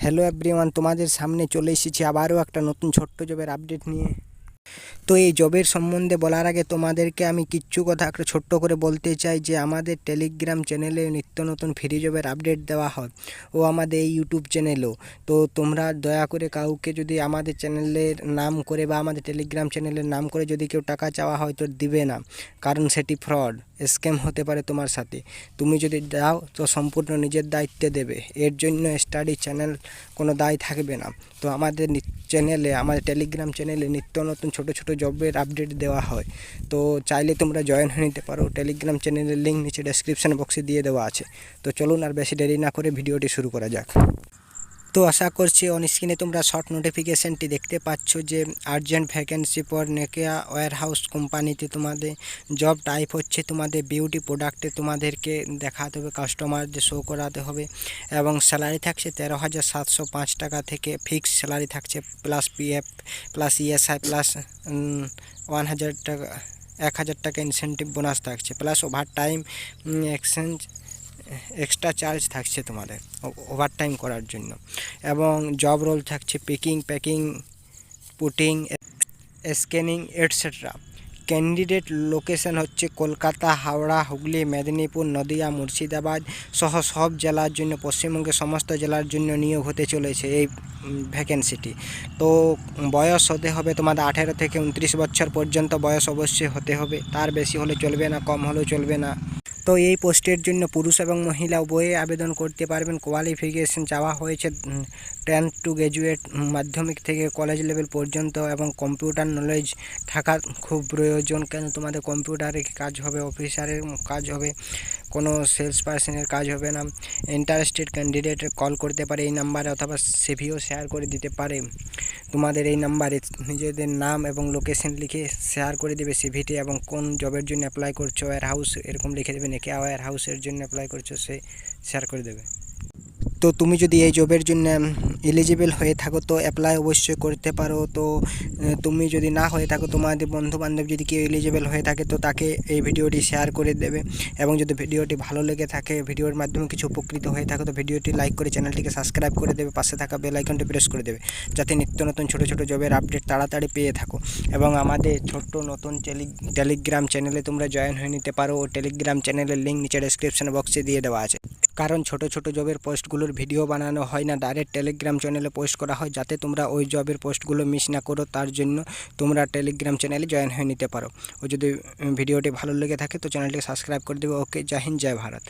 Hello everyone, তোমাদের সামনে চলে এসেছি আবারও একটা নতুন ছোট্ট জবের আপডেট নিয়ে। তো এই জবের সম্বন্ধে বলার আগে তোমাদেরকে আমি কিচ্ছু কথা একটা ছোট্ট করে বলতে চাই যে আমাদের টেলিগ্রাম চ্যানেলে নিত্য নতুন ফ্রি জবের আপডেট দেওয়া হয় ও আমাদের এই ইউটিউব চ্যানেলেও। তো তোমরা দয়া করে কাউকে যদি আমাদের চ্যানেলের নাম করে বা আমাদের টেলিগ্রাম চ্যানেলের নাম করে যদি কেউ টাকা চাওয়া হয় তো দিবে না, কারণ সেটি ফ্রড স্ক্যাম হতে পারে তোমার সাথে। তুমি যদি দাও তো সম্পূর্ণ নিজের দায়িত্বে দেবে, এর জন্য স্টাডি চ্যানেল কোনো দায় থাকবে না। তো আমাদের চ্যানেলে, আমাদের টেলিগ্রাম চ্যানেলে নিত্য নতুন ছোটো ছোটো জবের আপডেট দেওয়া হয়। তো চাইলে তোমরা জয়েন হয়ে নিতে পারো। টেলিগ্রাম চ্যানেলের লিঙ্ক নিচে ডেসক্রিপশন বক্সে দিয়ে দেওয়া আছে। তো চলুন আর বেশি দেরি না করে ভিডিওটি শুরু করা যাক। তো আশা করছি অন স্ক্রিনে তোমরা শর্ট নোটিফিকেশানটি দেখতে পাচ্ছ যে urgent vacancy for Nekia warehouse কোম্পানিতে তোমাদের জব টাইপ হচ্ছে তোমাদের বিউটি প্রোডাক্টে তোমাদেরকে দেখাতে হবে, কাস্টমারদের শো করাতে হবে এবং স্যালারি থাকছে 13,705 টাকা থেকে ফিক্স স্যালারি থাকছে, plus PF plus ESI plus 1,000 টাকা 1,000 টাকা ইনসেন্টিভ বোনাস থাকছে, plus over time extra charge থাকছে তোমাদের ওভারটাইম করার জন্য। এবং জব রোল থাকছে picking, packing, putting, scanning etcetera. Candidate location হচ্ছে কলকাতা, হাওড়া, হুগলি, মেদিনীপুর, নদিয়া, মুর্শিদাবাদ সহ সব জেলার জন্য, পশ্চিমবঙ্গের সমস্ত জেলার জন্য নিয়োগ হতে চলেছে এই ভ্যাকেন্সিটি। তো বয়স হতে হবে তোমাদের 18 থেকে 29 বছর পর্যন্ত বয়স অবশ্যই হতে হবে, তার বেশি হলে চলবে না, কম হলেও চলবে না। তো এই পোস্টের জন্য পুরুষ এবং মহিলা উভয়ে আবেদন করতে পারবেন। কোয়ালিফিকেশন চাওয়া হয়েছে 10 টু গ্র্যাজুয়েট, মাধ্যমিক থেকে কলেজ লেভেল পর্যন্ত, এবং কম্পিউটার নলেজ থাকা খুব প্রয়োজন, কেন তোমাদের কম্পিউটারে কাজ হবে, অফিসারের কাজ হবে, কোনো সেলস পার্সনের কাজ হবে না। ইন্টারেস্টেড ক্যান্ডিডেট কল করতে পারে এই নাম্বারে, অথবা সিভিও শেয়ার করে দিতে পারে তোমাদের এই নাম্বারে। নিজেদের নাম এবং লোকেশন লিখে শেয়ার করে দেবে সিভিটি, এবং কোন জবের জন্য অ্যাপ্লাই করছো, ওয়্যার হাউস এরকম লিখে দেবে, নাকি ওয়্যার হাউসের জন্য অ্যাপ্লাই করছো সে শেয়ার করে দেবে। তো তুমি যদি এই জবের জন্য এলিজিবল হয়ে থাকো তো অ্যাপ্লাই অবশ্যই করতে পারো। তো তুমি যদি না হয়ে থাকো, তোমাদের বন্ধুবান্ধব যদি কেউ এলিজিবল হয়ে থাকে তো তাকে এই ভিডিওটি শেয়ার করে দেবে। এবং যদি ভিডিওটি ভালো লেগে থাকে, ভিডিওর মাধ্যমে কিছু উপকৃত হয়ে থাকে, তো ভিডিওটি লাইক করে চ্যানেলটিকে সাবস্ক্রাইব করে দেবে, পাশে থাকা বেল আইকনটি প্রেস করে দেবে, যাতে নিত্য নতুন ছোটো ছোটো জবের আপডেট তাড়াতাড়ি পেয়ে থাকো। এবং আমাদের ছোট্ট নতুন টেলিগ্রাম চ্যানেলে তোমরা জয়েন হয়ে নিতে পারো। ও টেলিগ্রাম চ্যানেলের লিঙ্ক নিচে ডেসক্রিপশন বক্সে দিয়ে দেওয়া আছে। কারণ ছোট ছোট জবের পোস্টগুলোর ভিডিও বানানো হয় না, ডাইরেক্ট টেলিগ্রাম চ্যানেলে পোস্ট করা হয়, যাতে তোমরা ওই জবের পোস্টগুলো মিস না করো, তার জন্য তোমরা টেলিগ্রাম চ্যানেলে জয়েন হয়ে নিতে পারো। ও যদি ভিডিওটি ভালো লেগে থাকে তো চ্যানেলটিকে সাবস্ক্রাইব করে দেবে। ওকে, জয় হিন্দ, জয় ভারত।